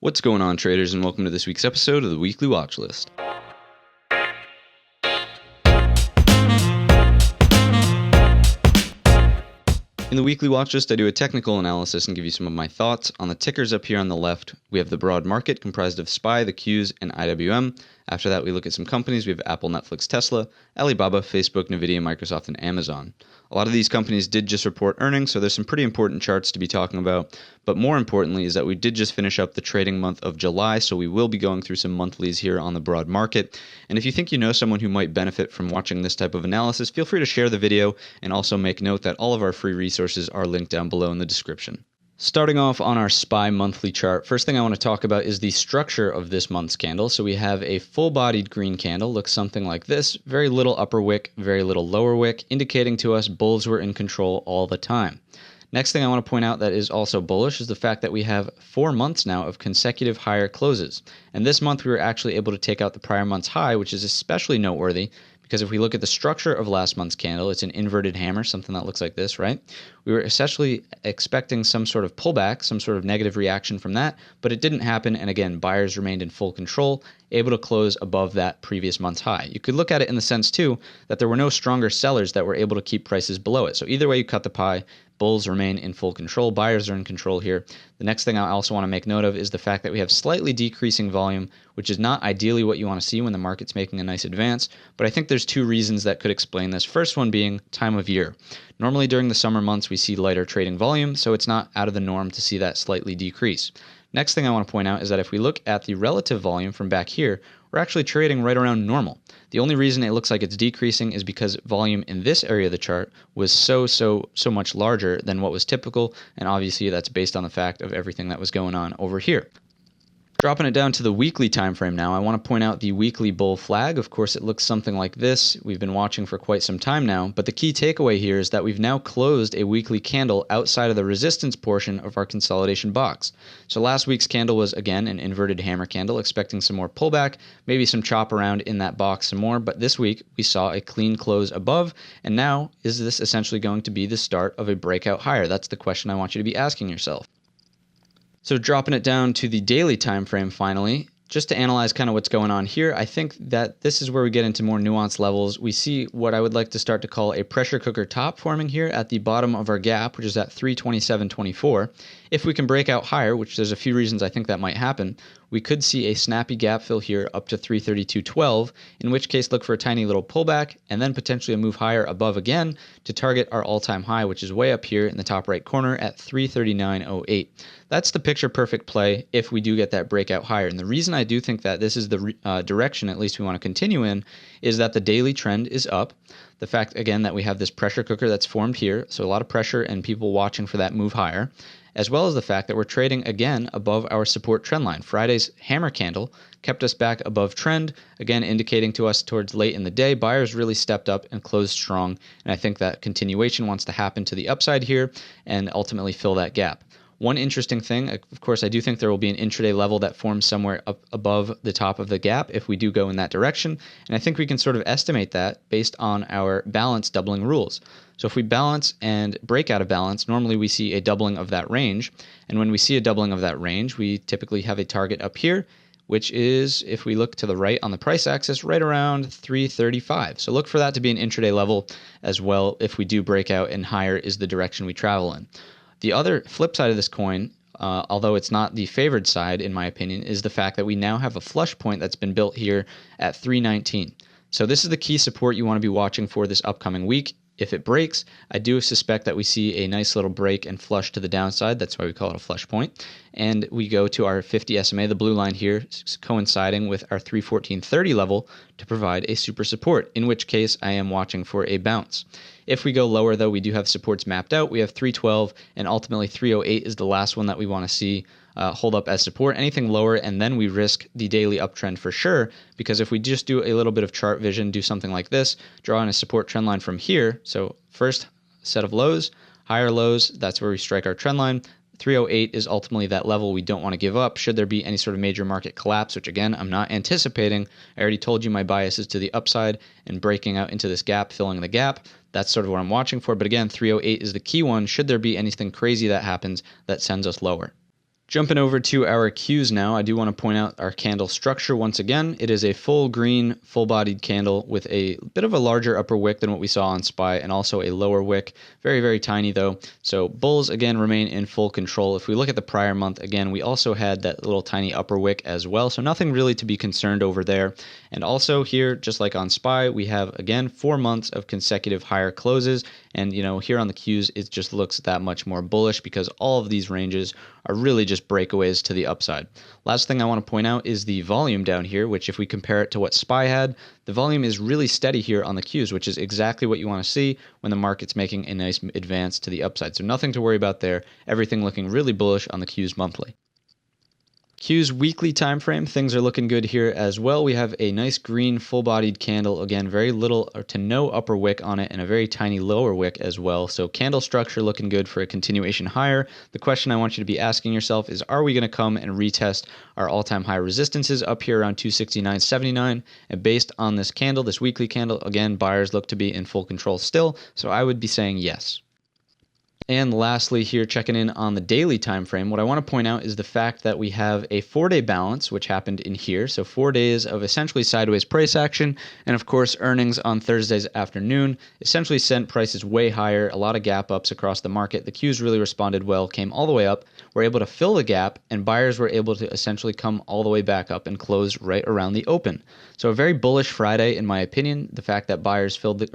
What's going on, traders, and welcome to this week's episode of the Weekly Watchlist. In the Weekly Watchlist, I do a technical analysis and give you some of my thoughts on the tickers up here on the left. We have the broad market comprised of SPY, the Qs, and IWM. After that, we look at some companies. We have Apple, Netflix, Tesla, Alibaba, Facebook, NVDA, Microsoft, and Amazon. A lot of these companies did just report earnings, so there's some pretty important charts to be talking about. But more importantly is that we did just finish up the trading month of July, so we will be going through some monthlies here on the broad market. And if you think you know someone who might benefit from watching this type of analysis, feel free to share the video and also make note that all of our free resources are linked down below in the description. Starting off on our SPY monthly chart, first thing I want to talk about is the structure of this month's candle. So we have a full-bodied green candle, looks something like this, very little upper wick, very little lower wick, indicating to us bulls were in control all the time. Next thing I want to point out that is also bullish is the fact that we have 4 months now of consecutive higher closes. And this month we were actually able to take out the prior month's high, which is especially noteworthy because if we look at the structure of last month's candle, it's an inverted hammer, something that looks like this, right? We were essentially expecting some sort of pullback, some sort of negative reaction from that, but it didn't happen. And again, buyers remained in full control, able to close above that previous month's high. You could look at it in the sense too that there were no stronger sellers that were able to keep prices below it. So either way you cut the pie, bulls remain in full control, buyers are in control here. The next thing I also want to make note of is the fact that we have slightly decreasing volume, which is not ideally what you want to see when the market's making a nice advance, but I think there's two reasons that could explain this. First one being time of year. Normally during the summer months we see lighter trading volume, so it's not out of the norm to see that slightly decrease. Next thing I want to point out is that if we look at the relative volume from back here, we're actually trading right around normal. The only reason it looks like it's decreasing is because volume in this area of the chart was so much larger than what was typical, and obviously that's based on the fact of everything that was going on over here. Dropping it down to the weekly time frame now, I want to point out the weekly bull flag. Of course, it looks something like this. We've been watching for quite some time now, but the key takeaway here is that we've now closed a weekly candle outside of the resistance portion of our consolidation box. So last week's candle was, again, an inverted hammer candle, expecting some more pullback, maybe some chop around in that box some more, but this week we saw a clean close above, and now is this essentially going to be the start of a breakout higher? That's the question I want you to be asking yourself. So dropping it down to the daily time frame finally, just to analyze kind of what's going on here, I think that this is where we get into more nuanced levels. We see what I would like to start to call a pressure cooker top forming here at the bottom of our gap, which is at 327.24. If we can break out higher, which there's a few reasons I think that might happen, we could see a snappy gap fill here up to 332.12, in which case look for a tiny little pullback and then potentially a move higher above again to target our all-time high, which is way up here in the top right corner at 339.08. That's the picture perfect play if we do get that breakout higher. And the reason I do think that this is the direction at least we want to continue in is that the daily trend is up. The fact, again, that we have this pressure cooker that's formed here, so a lot of pressure and people watching for that move higher, as well as the fact that we're trading again above our support trend line. Friday's hammer candle kept us back above trend, again indicating to us towards late in the day, buyers really stepped up and closed strong, and I think that continuation wants to happen to the upside here and ultimately fill that gap. One interesting thing, of course, I do think there will be an intraday level that forms somewhere up above the top of the gap if we do go in that direction, and I think we can sort of estimate that based on our balance doubling rules. So if we balance and break out of balance, normally we see a doubling of that range, and when we see a doubling of that range, we typically have a target up here, which is, if we look to the right on the price axis, right around 335. So look for that to be an intraday level as well if we do break out and higher is the direction we travel in. The other flip side of this coin, although it's not the favored side in my opinion, is the fact that we now have a flush point that's been built here at 319. So this is the key support you want to be watching for this upcoming week. If it breaks, I do suspect that we see a nice little break and flush to the downside. That's why we call it a flush point. And we go to our 50 SMA, the blue line here, coinciding with our 314.30 level to provide a super support, in which case I am watching for a bounce. If we go lower, though, we do have supports mapped out. We have 312, and ultimately 308 is the last one that we want to see hold up as support. Anything lower, and then we risk the daily uptrend for sure, because if we just do a little bit of chart vision, do something like this, draw in a support trend line from here. So first set of lows, higher lows, that's where we strike our trend line. 308 is ultimately that level we don't want to give up should there be any sort of major market collapse, which again, I'm not anticipating. I already told you my bias is to the upside and breaking out into this gap, filling the gap. That's sort of what I'm watching for. But again, 308 is the key one should there be anything crazy that happens that sends us lower. Jumping over to our Qs now, I do want to point out our candle structure once again. It is a full green, full-bodied candle with a bit of a larger upper wick than what we saw on SPY and also a lower wick. Very, very tiny though. So bulls, again, remain in full control. If we look at the prior month, again, we also had that little tiny upper wick as well. So nothing really to be concerned over there. And also here, just like on SPY, we have, again, 4 months of consecutive higher closes. And, here on the Qs, it just looks that much more bullish because all of these ranges are really just breakaways to the upside. Last thing I want to point out is the volume down here, which if we compare it to what SPY had, the volume is really steady here on the Qs, which is exactly what you want to see when the market's making a nice advance to the upside. So nothing to worry about there. Everything looking really bullish on the Qs monthly. Q's weekly time frame, things are looking good here as well. We have a nice green full-bodied candle, again, very little or to no upper wick on it and a very tiny lower wick as well. So candle structure looking good for a continuation higher. The question I want you to be asking yourself is, are we going to come and retest our all-time high resistances up here around 269.79? And based on this candle, this weekly candle, again, buyers look to be in full control still. So I would be saying yes. And lastly here, checking in on the daily time frame, what I want to point out is the fact that we have a 4-day balance, which happened in here. So 4 days of essentially sideways price action. And of course, earnings on Thursday's afternoon essentially sent prices way higher, a lot of gap ups across the market. The Qs really responded well, came all the way up, were able to fill the gap, and buyers were able to essentially come all the way back up and close right around the open. So a very bullish Friday, in my opinion. The fact that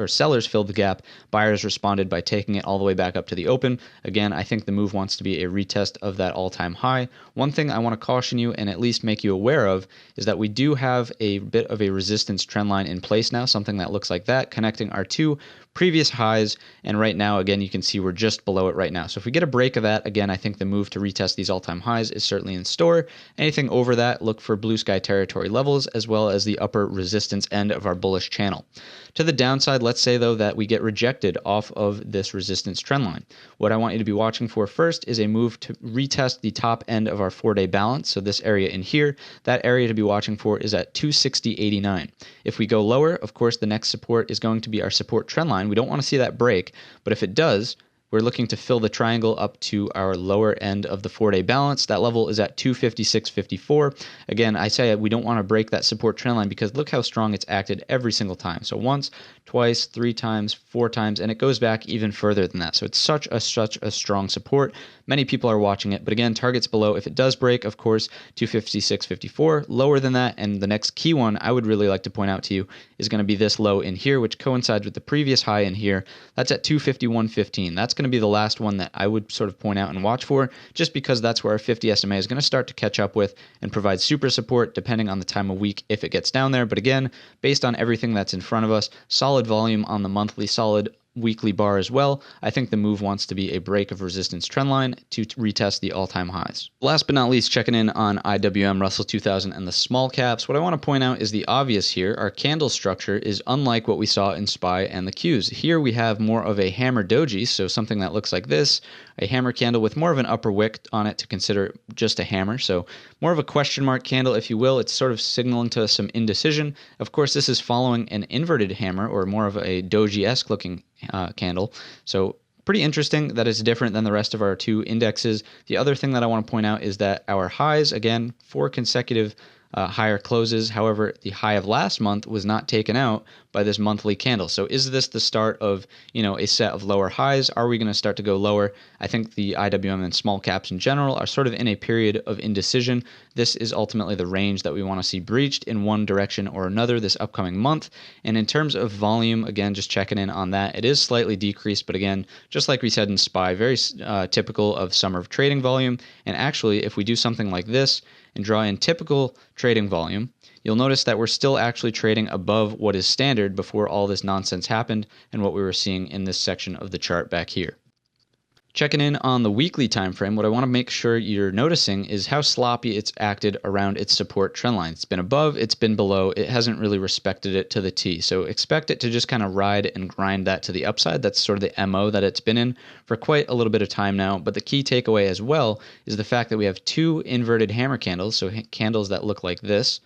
sellers filled the gap, buyers responded by taking it all the way back up to the open. Again, I think the move wants to be a retest of that all-time high. One thing I want to caution you and at least make you aware of is that we do have a bit of a resistance trend line in place now, something that looks like that, connecting our two previous highs, and right now, again, you can see we're just below it right now. So if we get a break of that, again, I think the move to retest these all-time highs is certainly in store. Anything over that, look for blue sky territory levels, as well as the upper resistance end of our bullish channel. To the downside, let's say, though, that we get rejected off of this resistance trend line. What I want you to be watching for first is a move to retest the top end of our 4-day balance, so this area in here. That area to be watching for is at 260.89. If we go lower, of course, the next support is going to be our support trend line. We don't want to see that break, but if it does, we're looking to fill the triangle up to our lower end of the 4-day balance. That level is at 256.54. Again, I say we don't want to break that support trend line because look how strong it's acted every single time. So once, twice, 3 times, 4 times, and it goes back even further than that. So it's such a strong support. Many people are watching it, but again, targets below. If it does break, of course, 256.54, lower than that. And the next key one I would really like to point out to you is going to be this low in here, which coincides with the previous high in here. That's at 251.15. That's going to be the last one that I would sort of point out and watch for, just because that's where our 50 SMA is going to start to catch up with and provide super support depending on the time of week if it gets down there. But again, based on everything that's in front of us, solid volume on the monthly, solid weekly bar as well, I think the move wants to be a break of resistance trend line to retest the all-time highs. Last but not least, checking in on IWM, Russell 2000, and the small caps. What I want to point out is the obvious here. Our candle structure is unlike what we saw in SPY and the Qs. Here we have more of a hammer doji, so something that looks like this, a hammer candle with more of an upper wick on it to consider just a hammer. So more of a question mark candle, if you will. It's sort of signaling to us some indecision. Of course, this is following an inverted hammer, or more of a doji-esque looking candle. So pretty interesting that it's different than the rest of our two indexes. The other thing that I want to point out is that our highs, again, 4 consecutive higher closes. However, the high of last month was not taken out by this monthly candle. So is this the start of, a set of lower highs? Are we going to start to go lower? I think the IWM and small caps in general are sort of in a period of indecision. This is ultimately the range that we want to see breached in one direction or another this upcoming month. And in terms of volume, again, just checking in on that, it is slightly decreased, but again, just like we said in SPY, very typical of summer trading volume. And actually, if we do something like this and draw in typical trading volume, you'll notice that we're still actually trading above what is standard before all this nonsense happened and what we were seeing in this section of the chart back here. Checking in on the weekly time frame, what I want to make sure you're noticing is how sloppy it's acted around its support trend line. It's been above, it's been below, it hasn't really respected it to the T. So expect it to just kind of ride and grind that to the upside. That's sort of the MO that it's been in for quite a little bit of time now. But the key takeaway as well is the fact that we have 2 inverted hammer candles, so candles that look like this,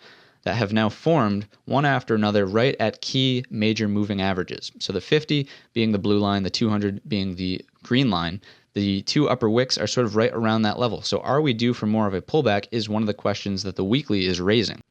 that have now formed one after another right at key major moving averages. So the 50 being the blue line, the 200 being the green line. The two upper wicks are sort of right around that level. So are we due for more of a pullback is one of the questions that the weekly is raising.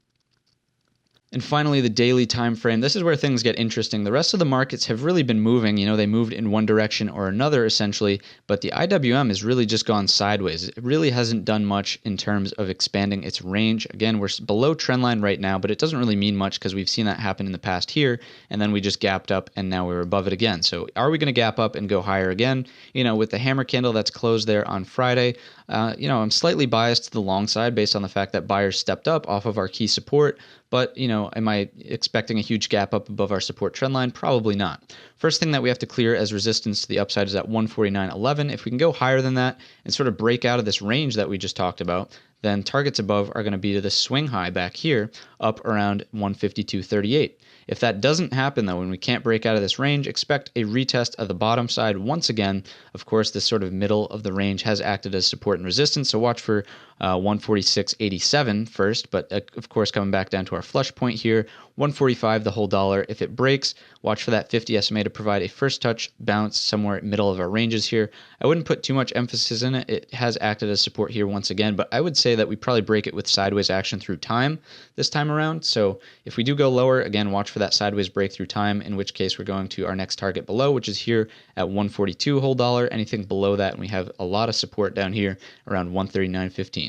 And finally, the daily time frame. This is where things get interesting. The rest of the markets have really been moving. They moved in one direction or another essentially, but the IWM has really just gone sideways. It really hasn't done much in terms of expanding its range. Again, we're below trend line right now, but it doesn't really mean much because we've seen that happen in the past here, and then we just gapped up and now we're above it again. So are we going to gap up and go higher again? With the hammer candle that's closed there on Friday, I'm slightly biased to the long side based on the fact that buyers stepped up off of our key support. But, am I expecting a huge gap up above our support trend line? Probably not. First thing that we have to clear as resistance to the upside is at 149.11. If we can go higher than that and sort of break out of this range that we just talked about, then targets above are going to be to the swing high back here up around 152.38. If that doesn't happen, though, when we can't break out of this range, expect a retest of the bottom side once again. Of course, this sort of middle of the range has acted as support and resistance, so watch for 146.87 first, but of course coming back down to our flush point here, 145 the whole dollar. If it breaks, watch for that 50 SMA to provide a first touch bounce somewhere middle of our ranges here. I wouldn't put too much emphasis in it. It has acted as support here once again, but I would say that we probably break it with sideways action through time this time around. So if we do go lower, again, watch for that sideways break through time, in which case we're going to our next target below, which is here at 142 whole dollar. Anything below that, and we have a lot of support down here around 139.15.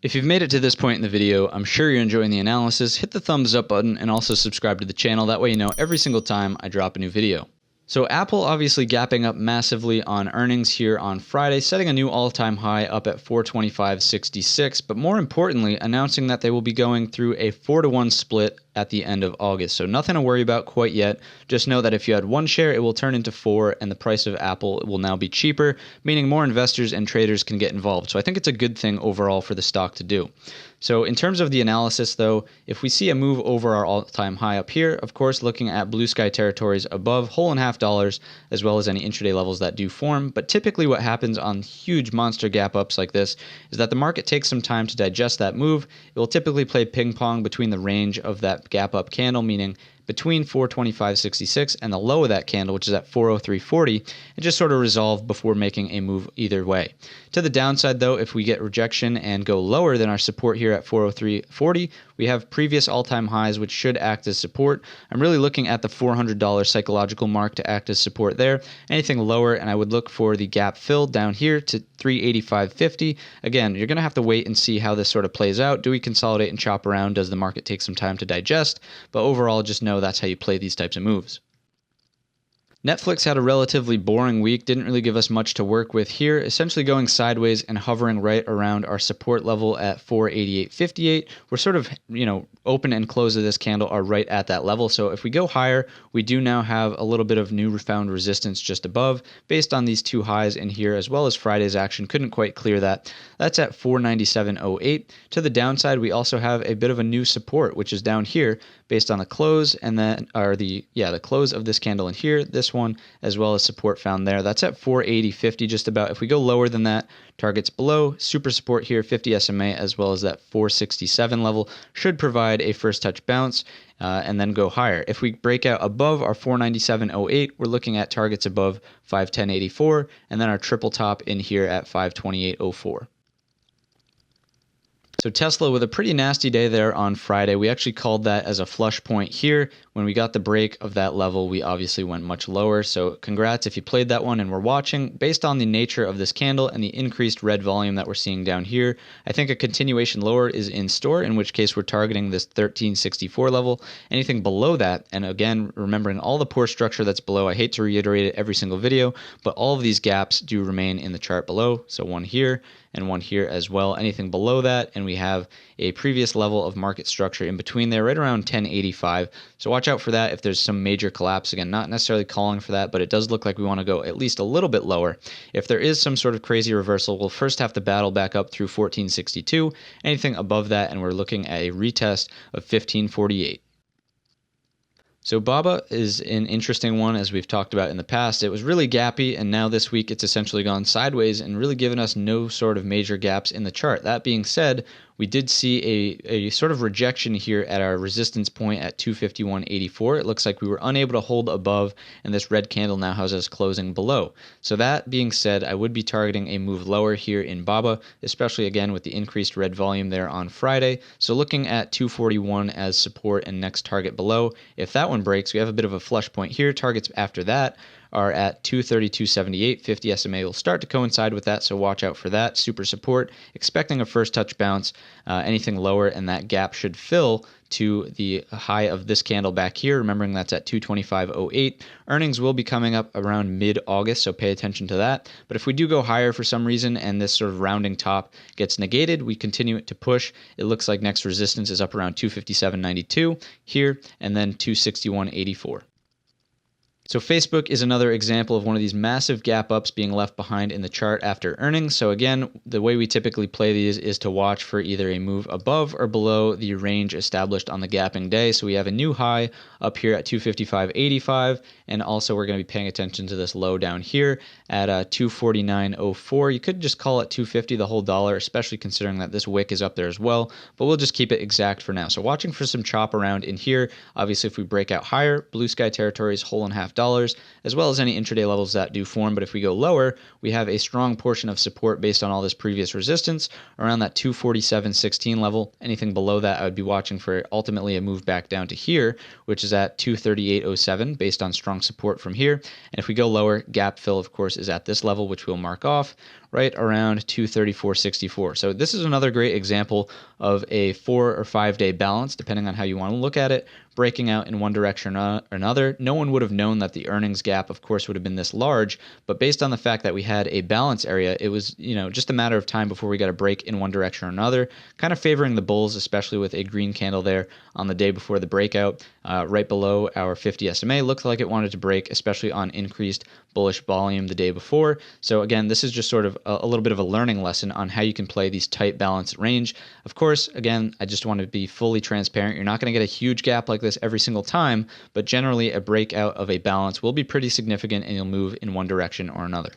If you've made it to this point in the video, I'm sure you're enjoying the analysis. Hit the thumbs up button and also subscribe to the channel. That way you know every single time I drop a new video. So Apple obviously gapping up massively on earnings here on Friday, setting a new all-time high up at 425.66, but more importantly, announcing that they will be going through a 4-to-1 split at the end of August. So nothing to worry about quite yet. Just know that if you had one share, it will turn into 4, and the price of Apple will now be cheaper, meaning more investors and traders can get involved. So I think it's a good thing overall for the stock to do. So in terms of the analysis, though, if we see a move over our all-time high up here, of course, looking at blue sky territories above $1.5, as well as any intraday levels that do form. But typically what happens on huge monster gap ups like this is that the market takes some time to digest that move. It will typically play ping pong between the range of that gap up candle, meaning between 425.66 and the low of that candle, which is at 403.40, and just sort of resolve before making a move either way. To the downside, though, if we get rejection and go lower than our support here at 403.40, we have previous all-time highs, which should act as support. I'm really looking at the $400 psychological mark to act as support there. Anything lower, and I would look for the gap fill down here to 385.50. Again, you're going to have to wait and see how this sort of plays out. Do we consolidate and chop around? Does the market take some time to digest? But overall, just know that's how you play these types of moves. Netflix had a relatively boring week, didn't really give us much to work with here, essentially going sideways and hovering right around our support level at 488.58. We're sort of, open and close of this candle are right at that level. So if we go higher, we do now have a little bit of newfound resistance just above based on these two highs in here, as well as Friday's action. Couldn't quite clear that. That's at 497.08. To the downside, we also have a bit of a new support, which is down here based on the close and then, the close of this candle in here, this one, as well as support found there. That's at 480.50 just about. If we go lower than that, targets below, super support here, 50 SMA, as well as that 467 level should provide a first touch bounce and then go higher. If we break out above our 497.08, we're looking at targets above 510.84 and then our triple top in here at 528.04. So Tesla with a pretty nasty day there on Friday. We actually called that as a flush point here. When we got the break of that level, we obviously went much lower. So congrats if you played that one and were watching. Based on the nature of this candle and the increased red volume that we're seeing down here, I think a continuation lower is in store, in which case we're targeting this 1364 level. Anything below that, and again, remembering all the poor structure that's below, I hate to reiterate it every single video, but all of these gaps do remain in the chart below. So one here and one here as well. Anything below that, and we have a previous level of market structure in between there, right around 1085. So watch out for that if there's some major collapse. Again, not necessarily calling for that, but it does look like we want to go at least a little bit lower. If there is some sort of crazy reversal, we'll first have to battle back up through 1462. Anything above that, and we're looking at a retest of 1548. So BABA is an interesting one, as we've talked about in the past. It was really gappy, and now this week it's essentially gone sideways and really given us no sort of major gaps in the chart. That being said, We did see a sort of rejection here at our resistance point at 251.84. It looks like we were unable to hold above, and this red candle now has us closing below. So that being said, I would be targeting a move lower here in BABA, especially again with the increased red volume there on Friday. So looking at 241 as support and next target below. If that one breaks, we have a bit of a flush point here. Targets after that are at 232.78. 50 SMA will start to coincide with that, so watch out for that. Super support, expecting a first touch bounce. Anything lower, and that gap should fill to the high of this candle back here. Remembering that's at 225.08. Earnings will be coming up around mid-August, so pay attention to that. But if we do go higher for some reason and this sort of rounding top gets negated, we continue it to push. It looks like next resistance is up around 257.92 here, and then 261.84. So Facebook is another example of one of these massive gap ups being left behind in the chart after earnings. So again, the way we typically play these is to watch for either a move above or below the range established on the gapping day. So we have a new high up here at 255.85, and also we're going to be paying attention to this low down here at 249.04. You could just call it 250 the whole dollar, especially considering that this wick is up there as well, but we'll just keep it exact for now. So watching for some chop around in here. Obviously, if we break out higher, blue sky territories, whole and half dollars, as well as any intraday levels that do form. But if we go lower, we have a strong portion of support based on all this previous resistance around that 247.16 level. Anything below that, I would be watching for ultimately a move back down to here, which is at 238.07 based on strong support from here. And if we go lower, gap fill, of course, is at this level, which we'll mark off right around 234.64. So this is another great example of a 4 or 5 day balance, depending on how you want to look at it, breaking out in one direction or another. No one would have known that the earnings gap, of course, would have been this large, but based on the fact that we had a balance area, it was, just a matter of time before we got a break in one direction or another, kind of favoring the bulls, especially with a green candle there on the day before the breakout, right below our 50 SMA. Looked like it wanted to break, especially on increased bullish volume the day before. So again, this is just sort of a little bit of a learning lesson on how you can play these tight balanced range. Of course, again, I just want to be fully transparent. You're not going to get a huge gap like this every single time, but generally a breakout of a balance will be pretty significant and you'll move in one direction or another.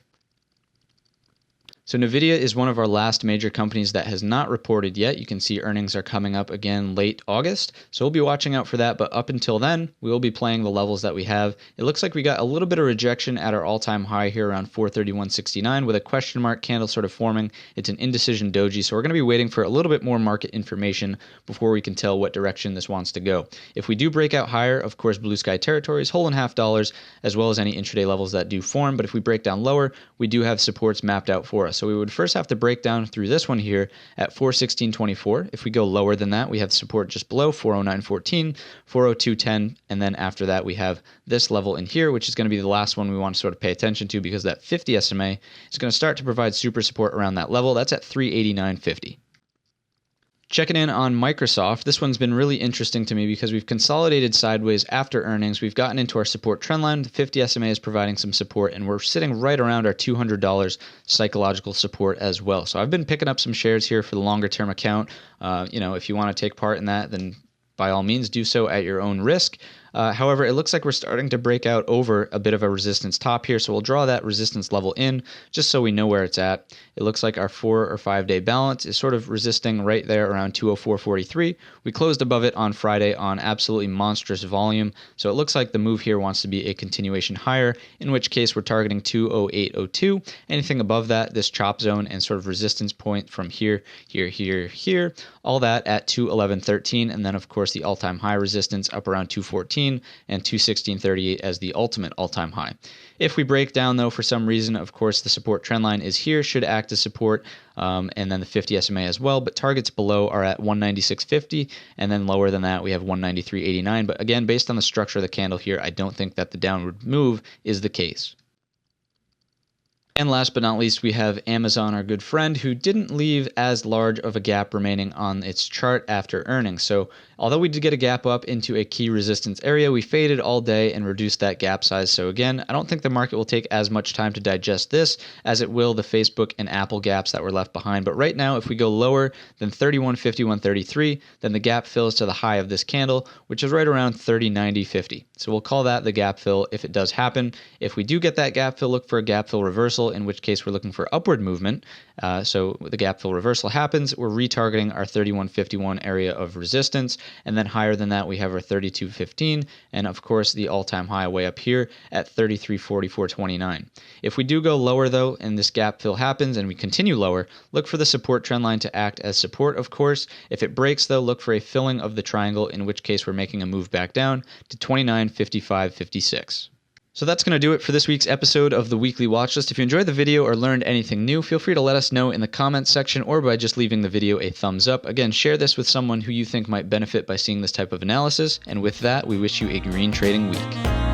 So NVIDIA is one of our last major companies that has not reported yet. You can see earnings are coming up again late August, so we'll be watching out for that. But up until then, we will be playing the levels that we have. It looks like we got a little bit of rejection at our all-time high here around 431.69 with a question mark candle sort of forming. It's an indecision doji, so we're going to be waiting for a little bit more market information before we can tell what direction this wants to go. If we do break out higher, of course, blue sky territories, whole and half dollars, as well as any intraday levels that do form. But if we break down lower, we do have supports mapped out for us. So we would first have to break down through this one here at 416.24. If we go lower than that, we have support just below 409.14, 402.10, and then after that we have this level in here, which is going to be the last one we want to sort of pay attention to because that 50 SMA is going to start to provide super support around that level. That's at 389.50. Checking in on Microsoft, this one's been really interesting to me because we've consolidated sideways after earnings. We've gotten into our support trend line. The 50 SMA is providing some support, and we're sitting right around our $200 psychological support as well. So I've been picking up some shares here for the longer term account. If you want to take part in that, then by all means do so at your own risk. However, it looks like we're starting to break out over a bit of a resistance top here, so we'll draw that resistance level in just so we know where it's at. It looks like our 4 or 5 day balance is sort of resisting right there around 204.43. We closed above it on Friday on absolutely monstrous volume, so it looks like the move here wants to be a continuation higher, in which case we're targeting 208.02. Anything above that, this chop zone and sort of resistance point from here, all that at 211.13, and then of course the all-time high resistance up around 214 and 216.38 as the ultimate all-time high. If we break down though for some reason, of course the support trend line is here, should act as support, and then the 50 SMA as well, but targets below are at 196.50, and then lower than that we have 193.89. But again, based on the structure of the candle here, I don't think that the downward move is the case. And last but not least, we have Amazon, our good friend, who didn't leave as large of a gap remaining on its chart after earnings. So although we did get a gap up into a key resistance area, we faded all day and reduced that gap size. So again, I don't think the market will take as much time to digest this as it will the Facebook and Apple gaps that were left behind. But right now, if we go lower than 31.51.33, then the gap fills to the high of this candle, which is right around 30.90.50. So we'll call that the gap fill if it does happen. If we do get that gap fill, look for a gap fill reversal triangle, in which case we're looking for upward movement. So the gap fill reversal happens, we're retargeting our 3151 area of resistance, and then higher than that we have our 3215, and of course the all-time high way up here at 3344.29. If we do go lower though, and this gap fill happens and we continue lower, look for the support trend line to act as support, of course. If it breaks though, look for a filling of the triangle, in which case we're making a move back down to 29.55.56. So that's going to do it for this week's episode of the Weekly Watchlist. If you enjoyed the video or learned anything new, feel free to let us know in the comments section or by just leaving the video a thumbs up. Again, share this with someone who you think might benefit by seeing this type of analysis. And with that, we wish you a green trading week.